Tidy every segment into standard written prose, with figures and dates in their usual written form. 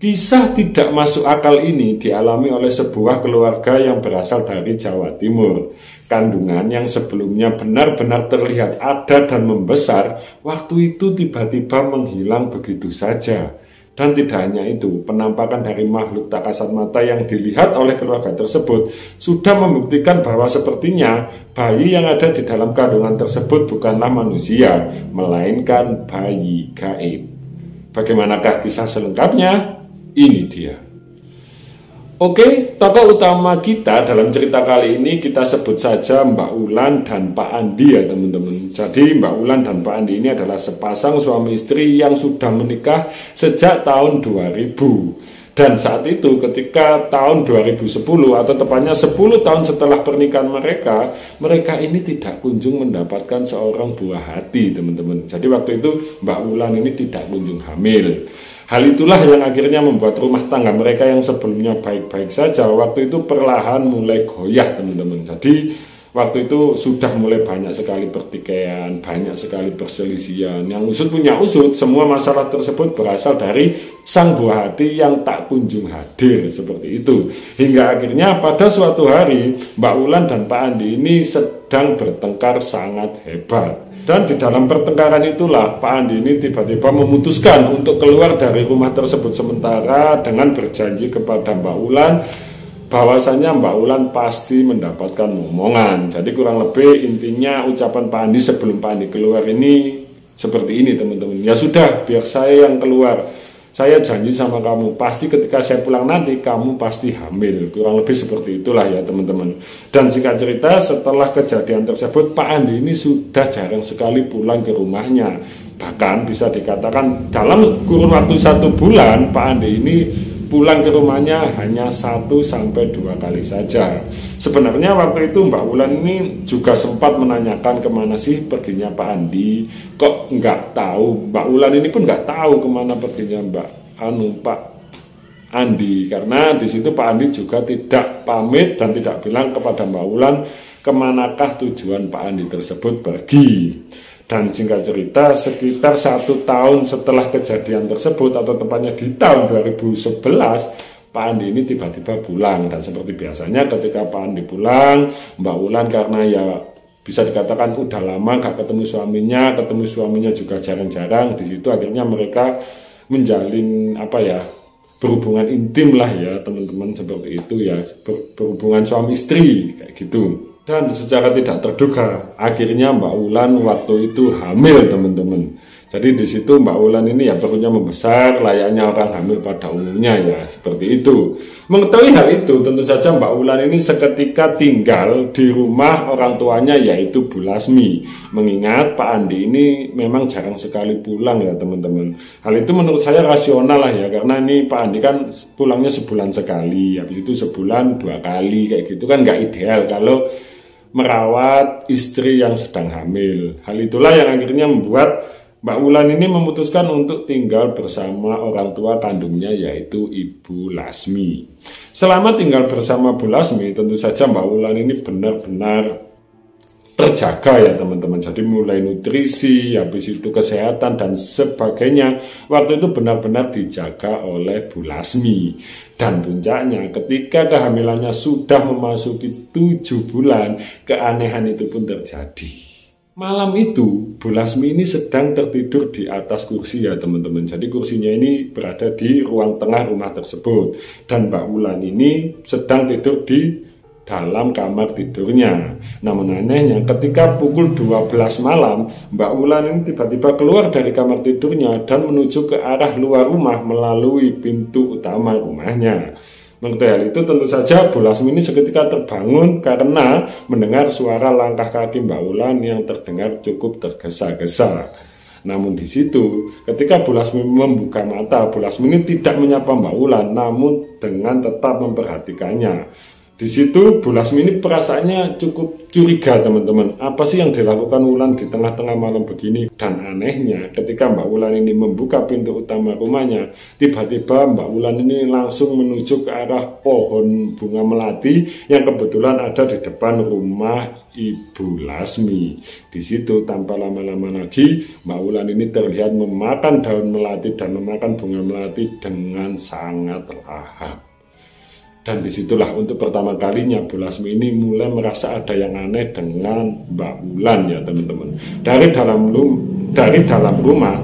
Kisah tidak masuk akal ini dialami oleh sebuah keluarga yang berasal dari Jawa Timur. Kandungan yang sebelumnya benar-benar terlihat ada dan membesar, waktu itu tiba-tiba menghilang begitu saja. Dan tidak hanya itu, penampakan dari makhluk tak kasat mata yang dilihat oleh keluarga tersebut sudah membuktikan bahwa sepertinya bayi yang ada di dalam kandungan tersebut bukanlah manusia, melainkan bayi gaib. Bagaimanakah kisah selengkapnya? Ini dia. Oke, tokoh utama kita dalam cerita kali ini kita sebut saja Mbak Ulan dan Pak Andi ya teman-teman. Jadi Mbak Ulan dan Pak Andi ini adalah sepasang suami istri yang sudah menikah sejak tahun 2000. Dan saat itu ketika tahun 2010 atau tepatnya 10 tahun setelah pernikahan mereka ini tidak kunjung mendapatkan seorang buah hati teman-teman. Jadi waktu itu Mbak Ulan ini tidak kunjung hamil. Hal itulah yang akhirnya membuat rumah tangga mereka yang sebelumnya baik-baik saja waktu itu perlahan mulai goyah teman-teman. Jadi waktu itu sudah mulai banyak sekali pertikaian, banyak sekali perselisihan. Yang usut punya usut, semua masalah tersebut berasal dari sang buah hati yang tak kunjung hadir seperti itu. Hingga akhirnya pada suatu hari Mbak Ulan dan Pak Andi ini sedang bertengkar sangat hebat. Dan di dalam pertengkaran itulah Pak Andi ini tiba-tiba memutuskan untuk keluar dari rumah tersebut sementara dengan berjanji kepada Mbak Ulan bahwasanya Mbak Ulan pasti mendapatkan momongan. Jadi kurang lebih intinya ucapan Pak Andi sebelum Pak Andi keluar ini seperti ini teman-teman. Ya sudah, biar saya yang keluar. Saya janji sama kamu, pasti ketika saya pulang nanti kamu pasti hamil. Kurang lebih seperti itulah ya teman-teman. Dan singkat cerita setelah kejadian tersebut Pak Andi ini sudah jarang sekali pulang ke rumahnya. Bahkan bisa dikatakan dalam kurun waktu 1 bulan Pak Andi ini pulang ke rumahnya hanya 1-2 kali saja. Sebenarnya waktu itu Mbak Ulan ini juga sempat menanyakan kemana sih perginya Pak Andi. Kok nggak tahu, Mbak Ulan ini pun nggak tahu kemana perginya Pak Andi. Karena di situ Pak Andi juga tidak pamit dan tidak bilang kepada Mbak Ulan kemanakah tujuan Pak Andi tersebut pergi. Dan singkat cerita sekitar 1 tahun setelah kejadian tersebut atau tepatnya di tahun 2011 Pak Andi ini tiba-tiba pulang. Dan seperti biasanya ketika Pak Andi pulang, Mbak Ulan karena ya bisa dikatakan udah lama gak ketemu suaminya juga jarang-jarang. Di situ akhirnya mereka menjalin berhubungan intim lah ya teman-teman, seperti itu ya, berhubungan suami istri kayak gitu. Dan secara tidak terduga akhirnya Mbak Ulan waktu itu hamil teman-teman. Jadi di situ Mbak Ulan ini ya perutnya membesar layaknya orang hamil pada umumnya ya, seperti itu. Mengetahui hal itu tentu saja Mbak Ulan ini seketika tinggal di rumah orang tuanya yaitu Bu Lasmi. Mengingat Pak Andi ini memang jarang sekali pulang ya teman-teman. Hal itu menurut saya rasional lah ya, karena ini Pak Andi kan pulangnya sebulan sekali, habis itu sebulan 2 kali kayak gitu kan nggak ideal kalau merawat istri yang sedang hamil. Hal itulah yang akhirnya membuat Mbak Ulan ini memutuskan untuk tinggal bersama orang tua kandungnya yaitu Ibu Lasmi. Selama tinggal bersama Bu Lasmi tentu saja Mbak Ulan ini benar-benar terjaga ya teman-teman. Jadi mulai nutrisi, habis itu kesehatan dan sebagainya, waktu itu benar-benar dijaga oleh Bu Lasmi. Dan puncaknya ketika kehamilannya sudah memasuki 7 bulan, keanehan itu pun terjadi. Malam itu Bu Lasmi ini sedang tertidur di atas kursi ya teman-teman. Jadi kursinya ini berada di ruang tengah rumah tersebut. Dan Mbak Ulan ini sedang tidur di dalam kamar tidurnya. Namun anehnya ketika pukul 12 malam Mbak Ulan ini tiba-tiba keluar dari kamar tidurnya dan menuju ke arah luar rumah melalui pintu utama rumahnya. Mengetahui hal itu tentu saja Bu Lasmi ini seketika terbangun karena mendengar suara langkah kaki Mbak Ulan yang terdengar cukup tergesa-gesa. Namun di situ ketika Bu Lasmi membuka mata, Bu Lasmi ini tidak menyapa Mbak Ulan namun dengan tetap memperhatikannya. Di situ Bu Lasmi ini perasaannya cukup curiga teman-teman. Apa sih yang dilakukan Ulan di tengah-tengah malam begini? Dan anehnya ketika Mbak Ulan ini membuka pintu utama rumahnya, tiba-tiba Mbak Ulan ini langsung menuju ke arah pohon bunga melati yang kebetulan ada di depan rumah Ibu Lasmi. Di situ tanpa lama-lama lagi Mbak Wulan ini terlihat memakan daun melati dan memakan bunga melati dengan sangat lahap. Dan disitulah untuk pertama kalinya Bu Lasmi ini mulai merasa ada yang aneh dengan Mbak Wulan ya teman-teman. Dari dalam rumah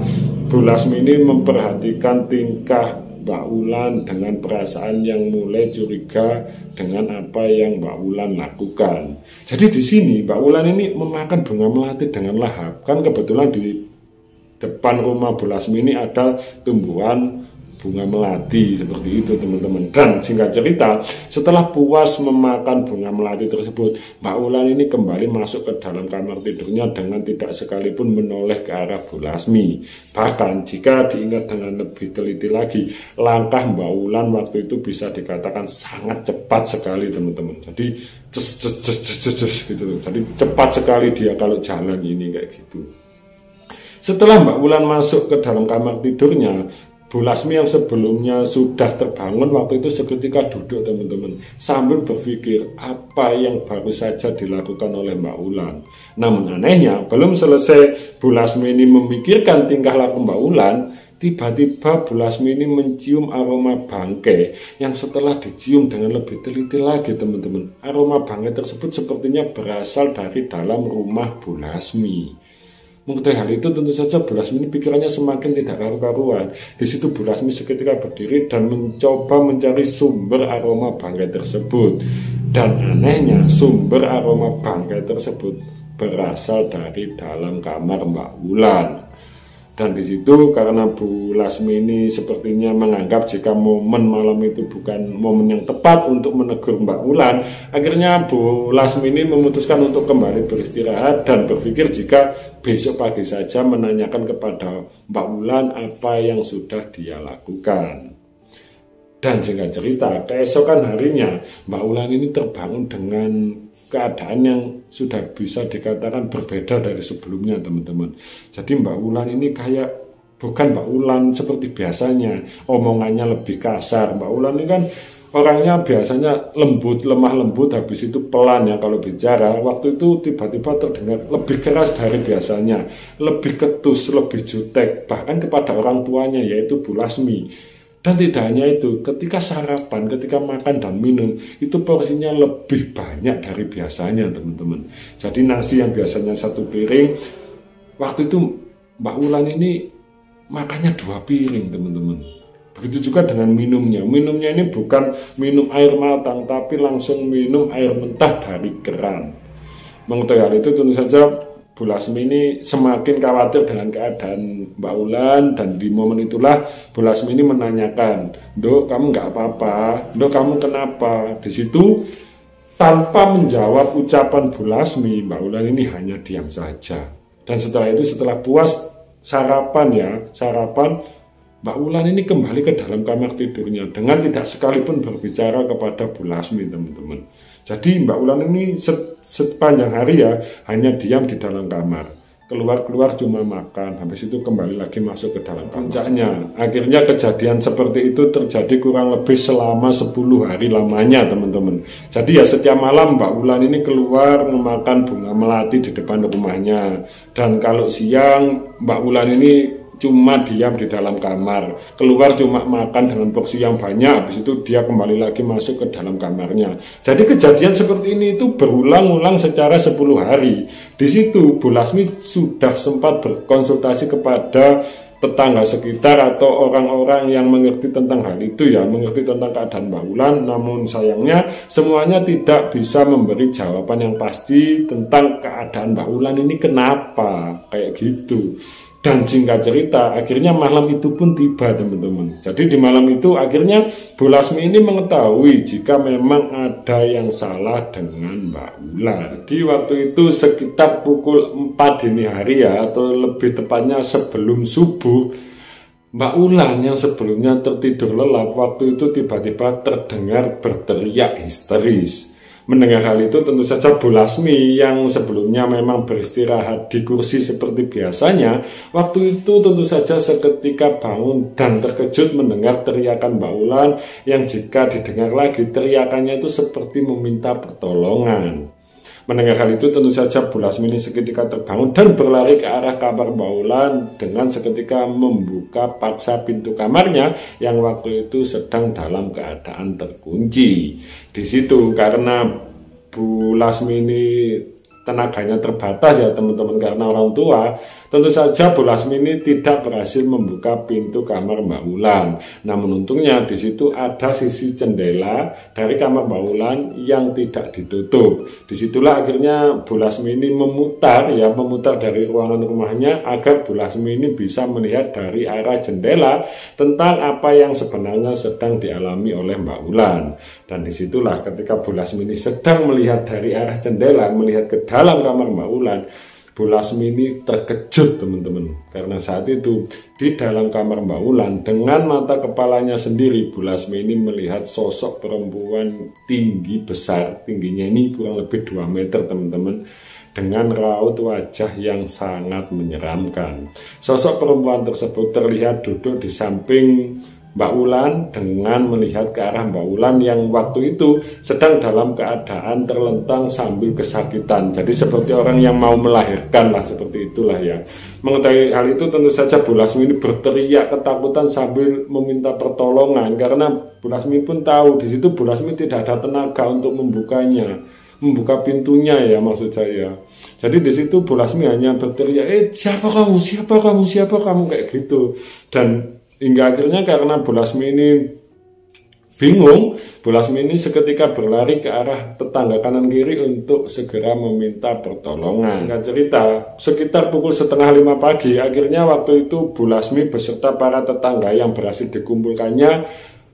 Bu Lasmi ini memperhatikan tingkah Mbak Wulan dengan perasaan yang mulai curiga dengan apa yang Mbak Wulan lakukan. Jadi di sini Mbak Wulan ini memakan bunga melati dengan lahap. Kan kebetulan di depan rumah Bu Lasmi ini ada tumbuhan bunga melati seperti itu teman-teman. Dan singkat cerita, setelah puas memakan bunga melati tersebut, Mbak Wulan ini kembali masuk ke dalam kamar tidurnya dengan tidak sekalipun menoleh ke arah Bu Lasmi. Bahkan jika diingat dengan lebih teliti lagi, langkah Mbak Wulan waktu itu bisa dikatakan sangat cepat sekali teman-teman. Jadi gitu. Jadi cepat sekali dia kalau jalan ini kayak gitu. Setelah Mbak Wulan masuk ke dalam kamar tidurnya, Bu Lasmi yang sebelumnya sudah terbangun waktu itu seketika duduk teman-teman, sambil berpikir apa yang baru saja dilakukan oleh Mbak Wulan. Namun anehnya belum selesai Bu Lasmi ini memikirkan tingkah laku Mbak Wulan, tiba-tiba Bu Lasmi ini mencium aroma bangkai yang setelah dicium dengan lebih teliti lagi teman-teman, aroma bangkai tersebut sepertinya berasal dari dalam rumah Bu Lasmi. Mengetahui hal itu tentu saja Bu Lasmi ini pikirannya semakin tidak karu-karuan. Di situ Bu Lasmi seketika berdiri dan mencoba mencari sumber aroma bangkai tersebut. Dan anehnya sumber aroma bangkai tersebut berasal dari dalam kamar Mbak Wulan. Dan di situ karena Bu Lasmi ini sepertinya menganggap jika momen malam itu bukan momen yang tepat untuk menegur Mbak Wulan, akhirnya Bu Lasmi ini memutuskan untuk kembali beristirahat dan berpikir jika besok pagi saja menanyakan kepada Mbak Wulan apa yang sudah dia lakukan. Dan singkat cerita, keesokan harinya Mbak Wulan ini terbangun dengan keadaan yang sudah bisa dikatakan berbeda dari sebelumnya teman-teman. Jadi Mbak Wulan ini kayak bukan Mbak Wulan seperti biasanya, omongannya lebih kasar. Mbak Wulan ini kan orangnya biasanya lembut, lemah lembut, habis itu pelan ya kalau bicara. Waktu itu tiba-tiba terdengar lebih keras dari biasanya, lebih ketus, lebih jutek, bahkan kepada orang tuanya yaitu Bu Lasmi. Dan tidak hanya itu, ketika sarapan, ketika makan dan minum, itu porsinya lebih banyak dari biasanya teman-teman. Jadi nasi yang biasanya 1 piring, waktu itu Mbak Wulan ini makannya 2 piring teman-teman. Begitu juga dengan minumnya. Minumnya ini bukan minum air matang, tapi langsung minum air mentah dari keran. Mengetahui hal itu tentu saja Bu Lasmi ini semakin khawatir dengan keadaan Mbak Wulan, dan di momen itulah Bu Lasmi ini menanyakan, "Dok, kamu nggak apa-apa? Dok, kamu kenapa?" Di situ tanpa menjawab ucapan Bu Lasmi, Mbak Wulan ini hanya diam saja. Dan setelah itu, setelah puas sarapan, Mbak Wulan ini kembali ke dalam kamar tidurnya dengan tidak sekalipun berbicara kepada Bu Lasmi teman-teman. Jadi Mbak Wulan ini sepanjang hari ya hanya diam di dalam kamar. Keluar-keluar cuma makan, habis itu kembali lagi masuk ke dalam kamar. Puncaknya, akhirnya kejadian seperti itu terjadi kurang lebih selama 10 hari lamanya teman-teman. Jadi ya setiap malam Mbak Wulan ini keluar memakan bunga melati di depan rumahnya. Dan kalau siang Mbak Wulan ini cuma diam di dalam kamar, keluar cuma makan dengan porsi yang banyak, habis itu dia kembali lagi masuk ke dalam kamarnya. Jadi kejadian seperti ini itu berulang-ulang secara 10 hari. Di situ Bu Lasmi sudah sempat berkonsultasi kepada tetangga sekitar atau orang-orang yang mengerti tentang hal itu ya, mengerti tentang keadaan Mbak Wulan. Namun sayangnya semuanya tidak bisa memberi jawaban yang pasti tentang keadaan Mbak Wulan ini kenapa kayak gitu. Dan singkat cerita, akhirnya malam itu pun tiba teman-teman. Jadi di malam itu akhirnya Bu Lasmi ini mengetahui jika memang ada yang salah dengan Mbak Wulan. Di waktu itu sekitar pukul 4 dini hari ya, atau lebih tepatnya sebelum subuh, Mbak Wulan yang sebelumnya tertidur lelap waktu itu tiba-tiba terdengar berteriak histeris. Mendengar hal itu tentu saja Bu Lasmi yang sebelumnya memang beristirahat di kursi seperti biasanya, waktu itu tentu saja seketika bangun dan terkejut mendengar teriakan Mbak Wulan yang jika didengar lagi teriakannya itu seperti meminta pertolongan. Mendengar hal itu tentu saja Bu Lasmini seketika terbangun dan berlari ke arah kamar Mbak Wulan dengan seketika membuka paksa pintu kamarnya yang waktu itu sedang dalam keadaan terkunci. Di situ karena Bu Lasmini tenaganya terbatas ya teman-teman, karena orang tua, tentu saja Bu Lasmini tidak berhasil membuka pintu kamar Mbak Wulan. Namun untungnya di situ ada sisi jendela dari kamar Mbak Wulan yang tidak ditutup. Disitulah akhirnya Bu Lasmini memutar dari ruangan rumahnya agar Bu Lasmini bisa melihat dari arah jendela tentang apa yang sebenarnya sedang dialami oleh Mbak Wulan. Dan disitulah ketika Bu Lasmini sedang melihat dari arah jendela, melihat ke dalam kamar Mbak Wulan, Bu Lasmini terkejut teman-teman, karena saat itu di dalam kamar Mbak Wulan dengan mata kepalanya sendiri Bu Lasmini melihat sosok perempuan tinggi besar, tingginya ini kurang lebih 2 meter teman-teman, dengan raut wajah yang sangat menyeramkan. Sosok perempuan tersebut terlihat duduk di samping Mbak Wulan dengan melihat ke arah Mbak Wulan yang waktu itu sedang dalam keadaan terlentang sambil kesakitan. Jadi seperti orang yang mau melahirkan lah, seperti itulah ya. Mengetahui hal itu tentu saja Bu Lasmini berteriak ketakutan sambil meminta pertolongan, karena Bu Lasmini pun tahu di situ Bu Lasmini tidak ada tenaga untuk membuka pintunya ya, maksud saya. Jadi di situ Bu Lasmini hanya berteriak, siapa kamu kayak gitu. Dan hingga akhirnya karena Bu Lasmini bingung, Bu Lasmini seketika berlari ke arah tetangga kanan kiri untuk segera meminta pertolongan. Singkat cerita, sekitar pukul 4:30 pagi, akhirnya waktu itu Bu Lasmini beserta para tetangga yang berhasil dikumpulkannya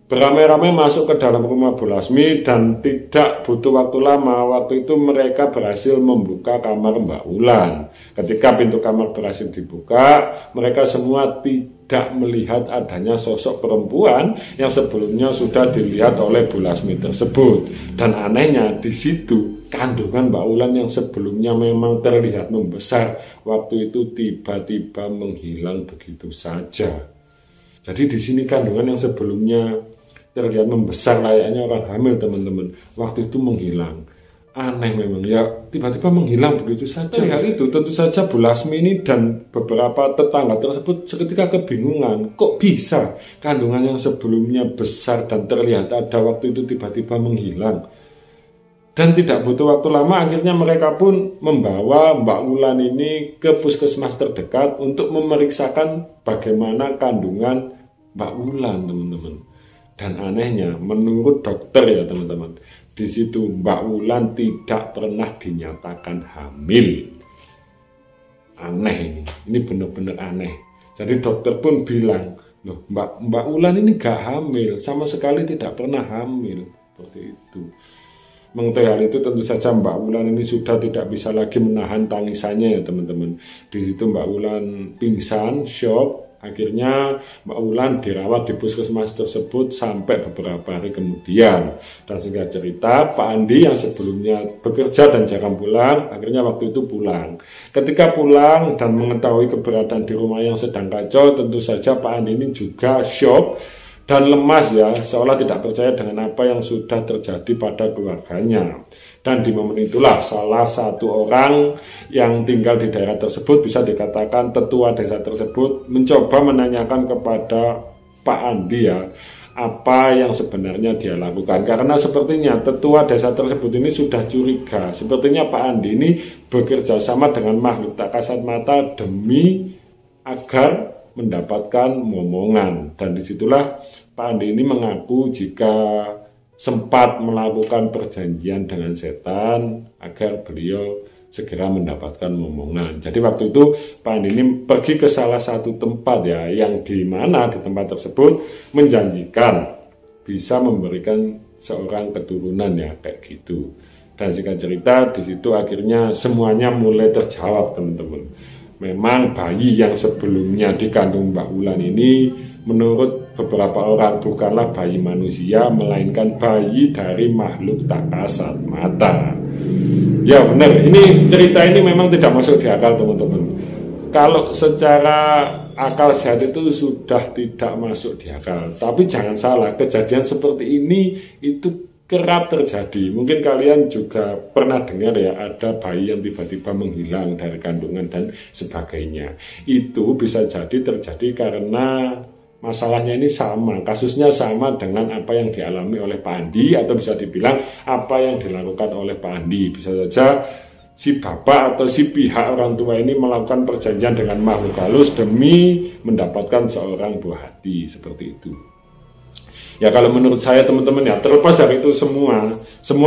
beramai-ramai masuk ke dalam rumah Bu Lasmini dan tidak butuh waktu lama. Waktu itu mereka berhasil membuka kamar Mbak Wulan. Ketika pintu kamar berhasil dibuka, mereka semua tidak melihat adanya sosok perempuan yang sebelumnya sudah dilihat oleh Bu Lasmini tersebut. Dan anehnya di situ kandungan Mbak Wulan yang sebelumnya memang terlihat membesar, waktu itu tiba-tiba menghilang begitu saja. Jadi di sini kandungan yang sebelumnya terlihat membesar layaknya orang hamil teman-teman, waktu itu menghilang. Aneh memang ya, tiba-tiba menghilang begitu saja. Hal itu tentu saja Bu Lasmini dan beberapa tetangga tersebut seketika kebingungan, kok bisa kandungan yang sebelumnya besar dan terlihat ada waktu itu tiba-tiba menghilang. Dan tidak butuh waktu lama akhirnya mereka pun membawa Mbak Wulan ini ke puskesmas terdekat untuk memeriksakan bagaimana kandungan Mbak Wulan teman-teman. Dan anehnya menurut dokter ya teman-teman, di situ Mbak Wulan tidak pernah dinyatakan hamil. Aneh ini benar-benar aneh. Jadi dokter pun bilang, loh Mbak Wulan ini gak hamil, sama sekali tidak pernah hamil. Seperti itu. Mengetahui hal itu tentu saja Mbak Wulan ini sudah tidak bisa lagi menahan tangisannya ya teman-teman. Di situ Mbak Wulan pingsan, shock. Akhirnya Mbak Wulan dirawat di puskesmas tersebut sampai beberapa hari kemudian. Dan singkat cerita, Pak Andi yang sebelumnya bekerja dan jarang pulang, akhirnya waktu itu pulang. Ketika pulang dan mengetahui keberadaan di rumah yang sedang kacau, tentu saja Pak Andi ini juga shock dan lemas ya, seolah tidak percaya dengan apa yang sudah terjadi pada keluarganya. Dan di momen itulah salah satu orang yang tinggal di daerah tersebut, bisa dikatakan tetua desa tersebut, mencoba menanyakan kepada Pak Andi ya, apa yang sebenarnya dia lakukan. Karena sepertinya tetua desa tersebut ini sudah curiga, sepertinya Pak Andi ini bekerja sama dengan makhluk tak kasat mata demi agar mendapatkan momongan. Dan disitulah Pak Andi ini mengaku jika sempat melakukan perjanjian dengan setan agar beliau segera mendapatkan momongan. Jadi waktu itu Pak Andi ini pergi ke salah satu tempat ya, yang di mana di tempat tersebut menjanjikan bisa memberikan seorang keturunan ya, kayak gitu. Dan singkat cerita di situ akhirnya semuanya mulai terjawab teman-teman. Memang bayi yang sebelumnya dikandung Mbak Wulan ini menurut beberapa orang bukanlah bayi manusia, melainkan bayi dari makhluk tak kasat mata. Ya benar, ini cerita ini memang tidak masuk di akal teman-teman. Kalau secara akal sehat itu sudah tidak masuk di akal. Tapi jangan salah, kejadian seperti ini itu kerap terjadi. Mungkin kalian juga pernah dengar ya, ada bayi yang tiba-tiba menghilang dari kandungan dan sebagainya. Itu bisa jadi terjadi karena masalahnya ini sama, kasusnya sama dengan apa yang dialami oleh Pak Andi, atau bisa dibilang apa yang dilakukan oleh Pak Andi. Bisa saja si bapak atau si pihak orang tua ini melakukan perjanjian dengan makhluk halus demi mendapatkan seorang buah hati, seperti itu. Ya kalau menurut saya teman-teman ya, terlepas dari itu semua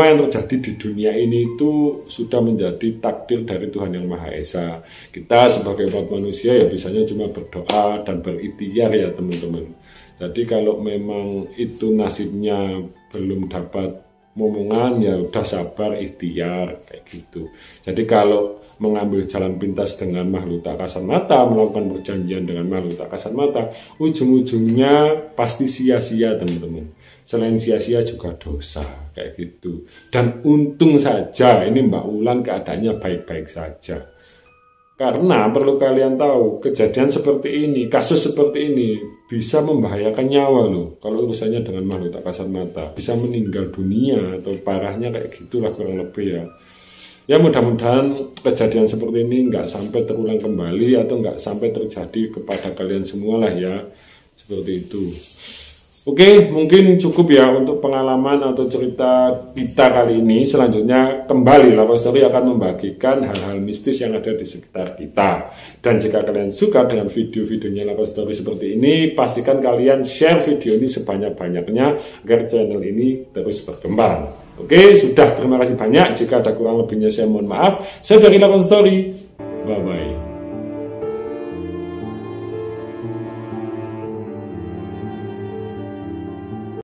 yang terjadi di dunia ini itu sudah menjadi takdir dari Tuhan Yang Maha Esa. Kita sebagai umat manusia ya bisanya cuma berdoa dan berikhtiar ya teman-teman. Jadi kalau memang itu nasibnya belum dapat momongan ya udah sabar, ikhtiar kayak gitu. Jadi kalau mengambil jalan pintas dengan makhluk tak kasat mata, melakukan perjanjian dengan makhluk tak kasat mata, ujung-ujungnya pasti sia-sia teman-teman. Selain sia-sia juga dosa kayak gitu. Dan untung saja ini Mbak Wulan keadaannya baik-baik saja. Karena perlu kalian tahu, kejadian seperti ini, kasus seperti ini bisa membahayakan nyawa loh. Kalau urusannya dengan makhluk tak kasat mata, bisa meninggal dunia atau parahnya kayak gitulah kurang lebih ya. Ya mudah-mudahan kejadian seperti ini nggak sampai terulang kembali atau nggak sampai terjadi kepada kalian semua lah ya. Seperti itu. Oke, mungkin cukup ya untuk pengalaman atau cerita kita kali ini. Selanjutnya kembali Love Story akan membagikan hal-hal mistis yang ada di sekitar kita. Dan jika kalian suka dengan video-videonya Love Story seperti ini, pastikan kalian share video ini sebanyak-banyaknya agar channel ini terus berkembang. Oke, sudah, terima kasih banyak. Jika ada kurang lebihnya saya mohon maaf. Saya dari Love Story. Bye-bye.